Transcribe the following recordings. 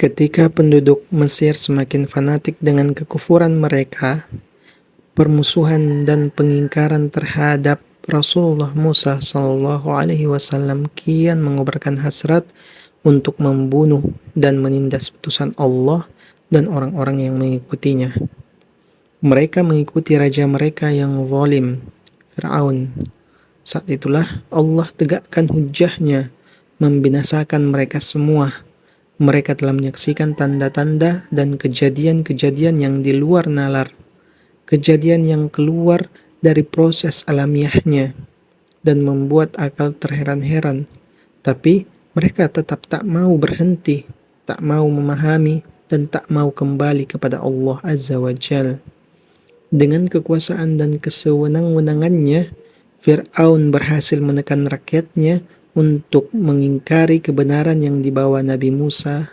Ketika penduduk Mesir semakin fanatik dengan kekufuran mereka, permusuhan dan pengingkaran terhadap Rasulullah Musa Shallallahu Alaihi Wasallam kian mengobarkan hasrat untuk membunuh dan menindas utusan Allah dan orang-orang yang mengikutinya. Mereka mengikuti raja mereka yang zalim, Fir'aun. Saat itulah Allah tegakkan hujahnya, membinasakan mereka semua. Mereka telah menyaksikan tanda-tanda dan kejadian-kejadian yang di luar nalar, kejadian yang keluar dari proses alamiahnya, dan membuat akal terheran-heran. Tapi mereka tetap tak mau berhenti, tak mau memahami, dan tak mau kembali kepada Allah Azza wa Jal. Dengan kekuasaan dan kesewenang-wenangannya, Fir'aun berhasil menekan rakyatnya untuk mengingkari kebenaran yang dibawa Nabi Musa.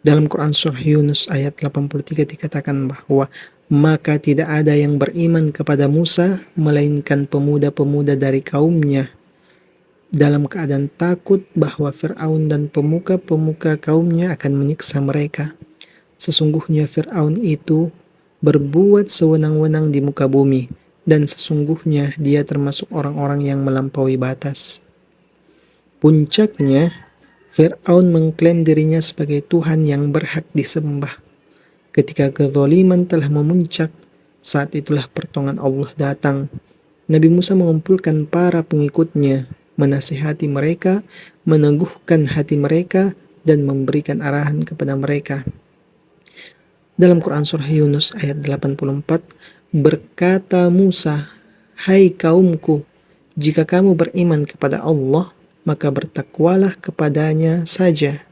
Dalam Quran Surah Yunus ayat 83 dikatakan bahwa maka tidak ada yang beriman kepada Musa melainkan pemuda-pemuda dari kaumnya, dalam keadaan takut bahwa Fir'aun dan pemuka-pemuka kaumnya akan menyiksa mereka. Sesungguhnya Fir'aun itu berbuat sewenang-wenang di muka bumi, dan sesungguhnya dia termasuk orang-orang yang melampaui batas. Puncaknya, Fir'aun mengklaim dirinya sebagai Tuhan yang berhak disembah. Ketika kezaliman telah memuncak, saat itulah pertolongan Allah datang. Nabi Musa mengumpulkan para pengikutnya, menasihati mereka, meneguhkan hati mereka, dan memberikan arahan kepada mereka. Dalam Quran Surah Yunus ayat 84, berkata Musa, "Hai kaumku, jika kamu beriman kepada Allah, maka bertakwalah kepadanya saja,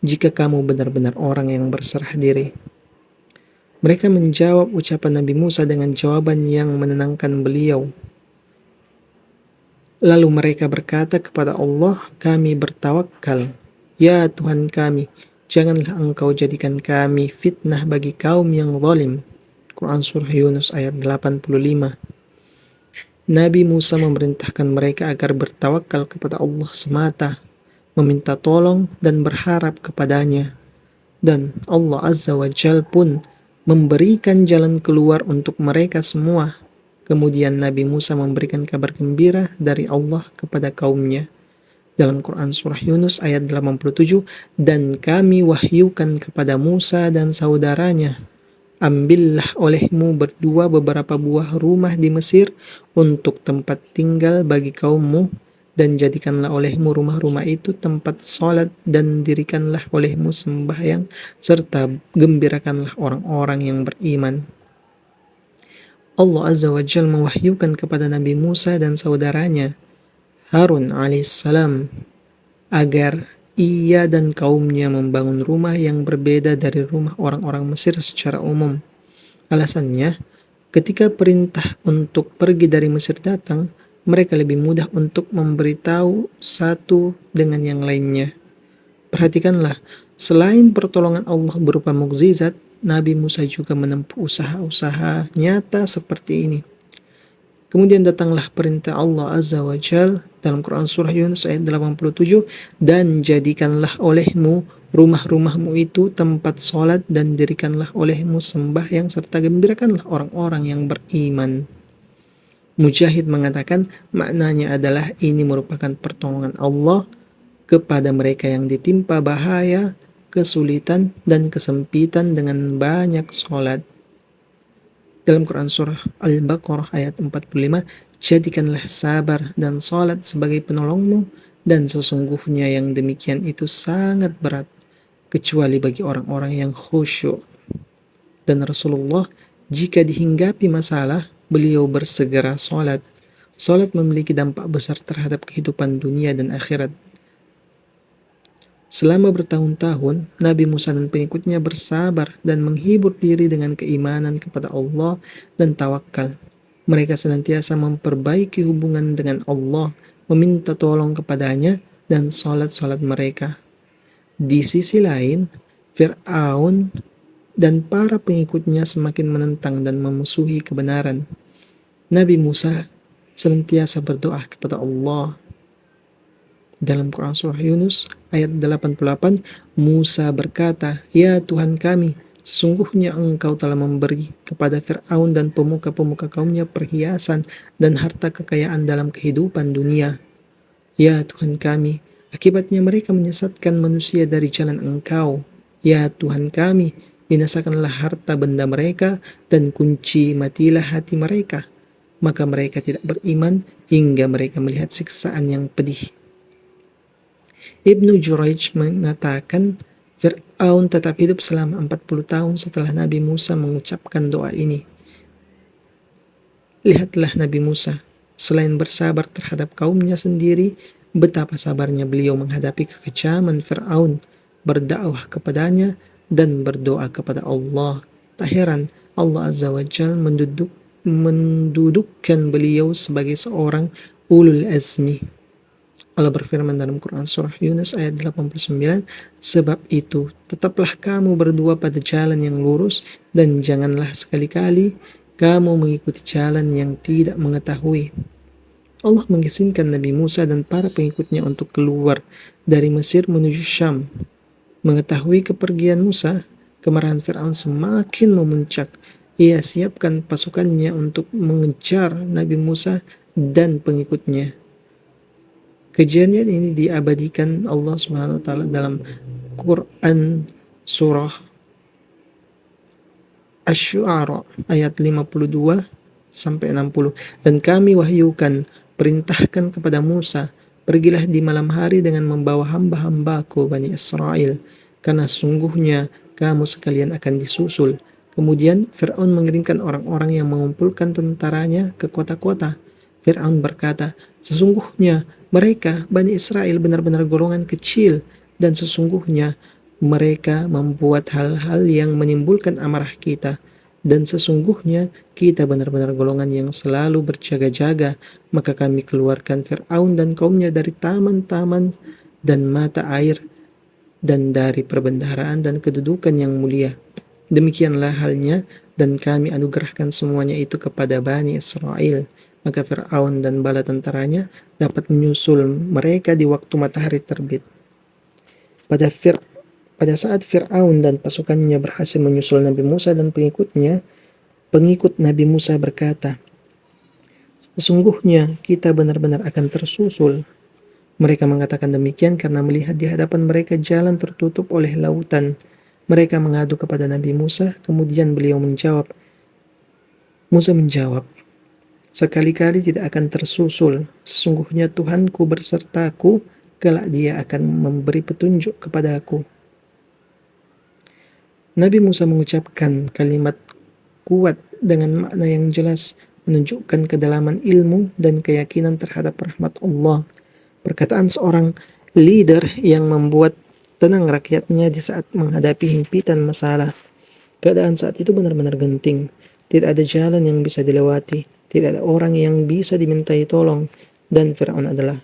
jika kamu benar-benar orang yang berserah diri." Mereka menjawab ucapan Nabi Musa dengan jawaban yang menenangkan beliau. Lalu mereka berkata kepada Allah, "Kami bertawakal, ya Tuhan kami, janganlah engkau jadikan kami fitnah bagi kaum yang zalim." Quran Surah Yunus ayat 85. Nabi Musa memerintahkan mereka agar bertawakal kepada Allah semata, meminta tolong dan berharap kepadanya. Dan Allah Azza wa Jal pun memberikan jalan keluar untuk mereka semua. Kemudian Nabi Musa memberikan kabar gembira dari Allah kepada kaumnya. Dalam Quran Surah Yunus ayat 87, dan kami wahyukan kepada Musa dan saudaranya, ambillah olehmu berdua beberapa buah rumah di Mesir untuk tempat tinggal bagi kaummu, dan jadikanlah olehmu rumah-rumah itu tempat salat, dan dirikanlah olehmu sembahyang, serta gembirakanlah orang-orang yang beriman. Allah Azza wa Jal mewahyukan kepada Nabi Musa dan saudaranya, Harun alaihissalam, agar ia dan kaumnya membangun rumah yang berbeda dari rumah orang-orang Mesir secara umum. Alasannya, ketika perintah untuk pergi dari Mesir datang, mereka lebih mudah untuk memberitahu satu dengan yang lainnya. Perhatikanlah, selain pertolongan Allah berupa mukjizat, Nabi Musa juga menempuh usaha-usaha nyata seperti ini. Kemudian datanglah perintah Allah Azza wa Jal dalam Quran Surah Yunus ayat 87, dan jadikanlah olehmu rumah-rumahmu itu tempat sholat, dan dirikanlah olehmu sembahyang, serta gembirakanlah orang-orang yang beriman. Mujahid mengatakan maknanya adalah ini merupakan pertolongan Allah kepada mereka yang ditimpa bahaya, kesulitan, dan kesempitan dengan banyak sholat. Dalam Quran Surah Al-Baqarah ayat 45, jadikanlah sabar dan sholat sebagai penolongmu, dan sesungguhnya yang demikian itu sangat berat, kecuali bagi orang-orang yang khusyuk. Dan Rasulullah, jika dihinggapi masalah, beliau bersegera sholat. Sholat memiliki dampak besar terhadap kehidupan dunia dan akhirat. Selama bertahun-tahun, Nabi Musa dan pengikutnya bersabar dan menghibur diri dengan keimanan kepada Allah dan tawakal. Mereka senantiasa memperbaiki hubungan dengan Allah, meminta tolong kepadanya, dan salat-salat mereka. Di sisi lain, Fir'aun dan para pengikutnya semakin menentang dan memusuhi kebenaran. Nabi Musa senantiasa berdoa kepada Allah Dalam Quran Surah Yunus ayat 88, Musa berkata, "Ya Tuhan kami, sesungguhnya engkau telah memberi kepada Fir'aun dan pemuka-pemuka kaumnya perhiasan dan harta kekayaan dalam kehidupan dunia. Ya Tuhan kami, akibatnya mereka menyesatkan manusia dari jalan engkau. Ya Tuhan kami, binasakanlah harta benda mereka dan kunci matilah hati mereka. Maka mereka tidak beriman hingga mereka melihat siksaan yang pedih." Ibnu Jurayj mengatakan Fir'aun tetap hidup selama 40 tahun setelah Nabi Musa mengucapkan doa ini. Lihatlah Nabi Musa, selain bersabar terhadap kaumnya sendiri, betapa sabarnya beliau menghadapi kekejaman Fir'aun, berdakwah kepadanya, dan berdoa kepada Allah. Tak heran Allah Azza wa Jal mendudukkan beliau sebagai seorang ulul azmi. Allah berfirman dalam Quran Surah Yunus ayat 89, "Sebab itu, tetaplah kamu berdua pada jalan yang lurus dan janganlah sekali-kali kamu mengikuti jalan yang tidak mengetahui." Allah mengizinkan Nabi Musa dan para pengikutnya untuk keluar dari Mesir menuju Syam. Mengetahui kepergian Musa, kemarahan Fir'aun semakin memuncak. Ia siapkan pasukannya untuk mengejar Nabi Musa dan pengikutnya. Kejadian ini diabadikan Allah Subhanahu wa taala dalam Quran surah Asy-Syu'ara ayat 52 sampai 60. Dan kami wahyukan, perintahkan kepada Musa, pergilah di malam hari dengan membawa hamba-hambaku Bani Israel, karena sungguhnya kamu sekalian akan disusul. Kemudian Fir'aun mengirimkan orang-orang yang mengumpulkan tentaranya ke kota-kota. Fir'aun berkata, "Sesungguhnya mereka, Bani Israel, benar-benar golongan kecil, dan sesungguhnya mereka membuat hal-hal yang menimbulkan amarah kita. Dan sesungguhnya kita benar-benar golongan yang selalu berjaga-jaga. Maka kami keluarkan Fir'aun dan kaumnya dari taman-taman dan mata air dan dari perbendaharaan dan kedudukan yang mulia. Demikianlah halnya, dan kami anugerahkan semuanya itu kepada Bani Israel. Maka Fir'aun dan bala tentaranya dapat menyusul mereka di waktu matahari terbit." Pada saat Fir'aun dan pasukannya berhasil menyusul Nabi Musa dan pengikutnya, pengikut Nabi Musa berkata, "Sesungguhnya kita benar-benar akan tersusul." Mereka mengatakan demikian karena melihat di hadapan mereka jalan tertutup oleh lautan. Mereka mengadu kepada Nabi Musa, kemudian beliau menjawab. Musa menjawab, "Sekali-kali tidak akan tersusul. Sesungguhnya Tuhanku bersertaku, kelak dia akan memberi petunjuk kepadaku." Nabi Musa mengucapkan kalimat kuat dengan makna yang jelas, menunjukkan kedalaman ilmu dan keyakinan terhadap rahmat Allah. Perkataan seorang leader yang membuat tenang rakyatnya di saat menghadapi himpitan masalah. Keadaan saat itu benar-benar genting. Tidak ada jalan yang bisa dilewati. Tidak ada orang yang bisa dimintai tolong. Dan Fir'aun adalah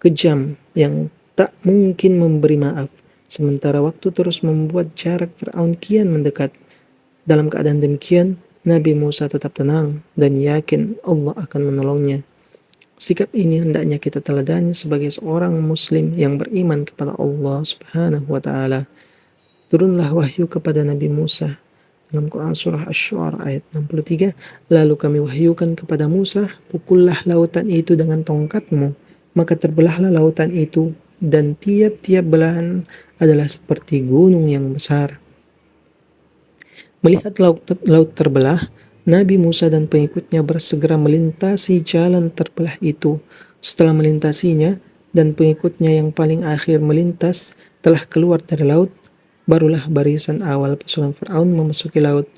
kejam yang tak mungkin memberi maaf. Sementara waktu terus membuat jarak Fir'aun kian mendekat. Dalam keadaan demikian, Nabi Musa tetap tenang dan yakin Allah akan menolongnya. Sikap ini hendaknya kita teladani sebagai seorang muslim yang beriman kepada Allah Subhanahu wa taala. Turunlah wahyu kepada Nabi Musa dalam Quran surah Asy-Syu'ara ayat 63, lalu kami wahyukan kepada Musa, pukullah lautan itu dengan tongkatmu, maka terbelahlah lautan itu dan tiap-tiap belahan adalah seperti gunung yang besar. Melihat laut terbelah, Nabi Musa dan pengikutnya bersegera melintasi jalan terbelah itu. Setelah melintasinya dan pengikutnya yang paling akhir melintas telah keluar dari laut, barulah barisan awal pasukan Fir'aun memasuki laut.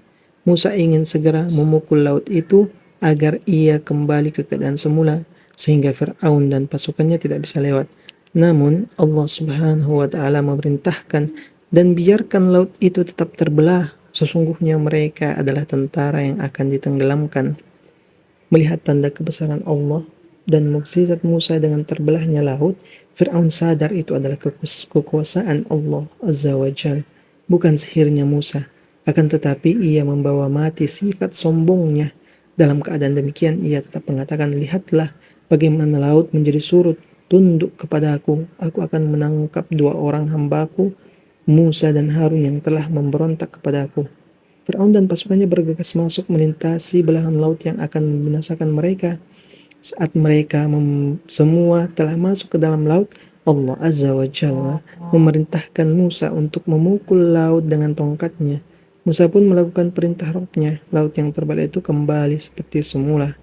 Musa ingin segera memukul laut itu agar ia kembali ke keadaan semula, sehingga Fir'aun dan pasukannya tidak bisa lewat. Namun Allah Subhanahu wa taala memerintahkan, dan biarkan laut itu tetap terbelah. Sesungguhnya mereka adalah tentara yang akan ditenggelamkan. Melihat tanda kebesaran Allah dan mukjizat Musa dengan terbelahnya laut, Fir'aun sadar itu adalah kekuasaan Allah Azza wa Jal, bukan sihirnya Musa. Akan tetapi ia membawa mati sifat sombongnya. Dalam keadaan demikian ia tetap mengatakan, "Lihatlah bagaimana laut menjadi surut." tunduk kepadaku, aku akan menangkap dua orang hambaku, Musa dan Harun yang telah memberontak kepadaku. Fir'aun dan pasukannya bergegas masuk melintasi belahan laut yang akan membinasakan mereka. Saat mereka semua telah masuk ke dalam laut, Allah Azza wa Jalla memerintahkan Musa untuk memukul laut dengan tongkatnya. Musa pun melakukan perintah Rabbnya. Laut yang terbalik itu kembali seperti semula.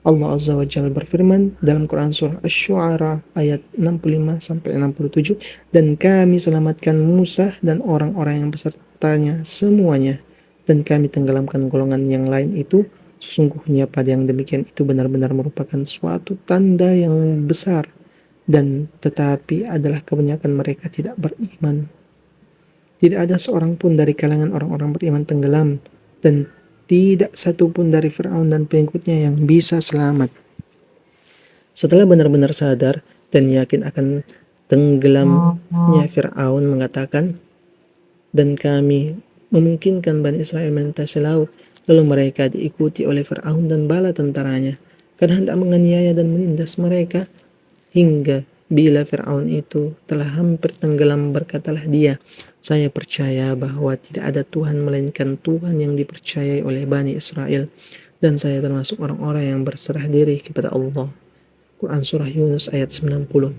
Allah Azza wa Jalla berfirman dalam Quran surah Asy-Syu'ara ayat 65-67, dan kami selamatkan Musa dan orang-orang yang besertanya semuanya, dan kami tenggelamkan golongan yang lain itu. Sesungguhnya pada yang demikian itu benar-benar merupakan suatu tanda yang besar, dan tetapi adalah kebanyakan mereka tidak beriman. Tidak ada seorang pun dari kalangan orang-orang beriman tenggelam, dan tidak satu pun dari Fir'aun dan pengikutnya yang bisa selamat. Setelah benar-benar sadar dan yakin akan tenggelamnya Fir'aun mengatakan, dan kami memungkinkan Bani Israel melintasi laut, lalu mereka diikuti oleh Fir'aun dan bala tentaranya, karena hendak menganiaya dan menindas mereka. Hingga bila Fir'aun itu telah hampir tenggelam, berkatalah dia, saya percaya bahwa tidak ada Tuhan melainkan Tuhan yang dipercayai oleh Bani Israel, dan saya termasuk orang-orang yang berserah diri kepada Allah. Quran Surah Yunus ayat 90.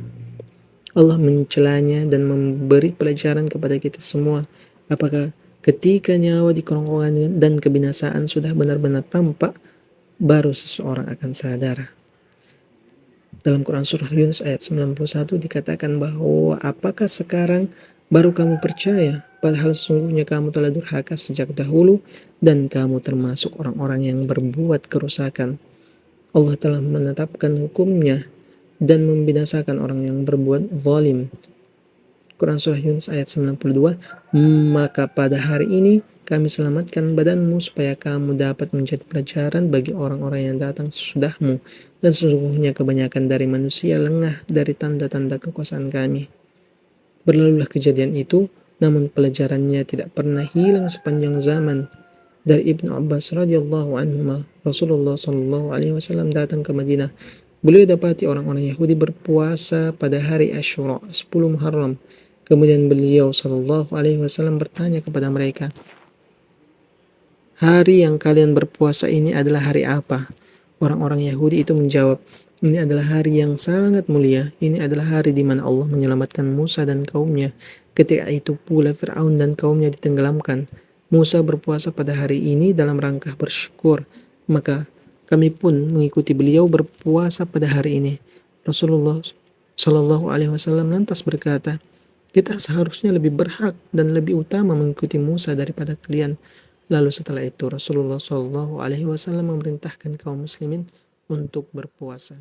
Allah mencelanya dan memberi pelajaran kepada kita semua. Apakah ketika nyawa di kerongkongan dan kebinasaan sudah benar-benar tampak, baru seseorang akan sadar. Dalam Quran Surah Yunus ayat 91 dikatakan bahwa apakah sekarang baru kamu percaya, padahal sesungguhnya kamu telah durhaka sejak dahulu dan kamu termasuk orang-orang yang berbuat kerusakan. Allah telah menetapkan hukumnya dan membinasakan orang yang berbuat zalim. Quran Surah Yunus ayat 92, maka pada hari ini kami selamatkan badanmu supaya kamu dapat menjadi pelajaran bagi orang-orang yang datang sesudahmu, dan sesungguhnya kebanyakan dari manusia lengah dari tanda-tanda kekuasaan kami. Berlalulah kejadian itu, namun pelajarannya tidak pernah hilang sepanjang zaman. Dari Ibnu Abbas radhiyallahu anhu, Rasulullah sallallahu alaihi wasallam datang ke Madinah. Beliau dapati orang-orang Yahudi berpuasa pada hari Asyura, 10 Muharram. Kemudian beliau sallallahu alaihi wasallam bertanya kepada mereka, hari yang kalian berpuasa ini adalah hari apa? Orang-orang Yahudi itu menjawab, ini adalah hari yang sangat mulia. Ini adalah hari di mana Allah menyelamatkan Musa dan kaumnya. Ketika itu pula Fir'aun dan kaumnya ditenggelamkan. Musa berpuasa pada hari ini dalam rangka bersyukur. Maka kami pun mengikuti beliau berpuasa pada hari ini. Rasulullah sallallahu alaihi wasallam lantas berkata, kita seharusnya lebih berhak dan lebih utama mengikuti Musa daripada kalian. Lalu setelah itu Rasulullah sallallahu alaihi wasallam memerintahkan kaum muslimin untuk berpuasa.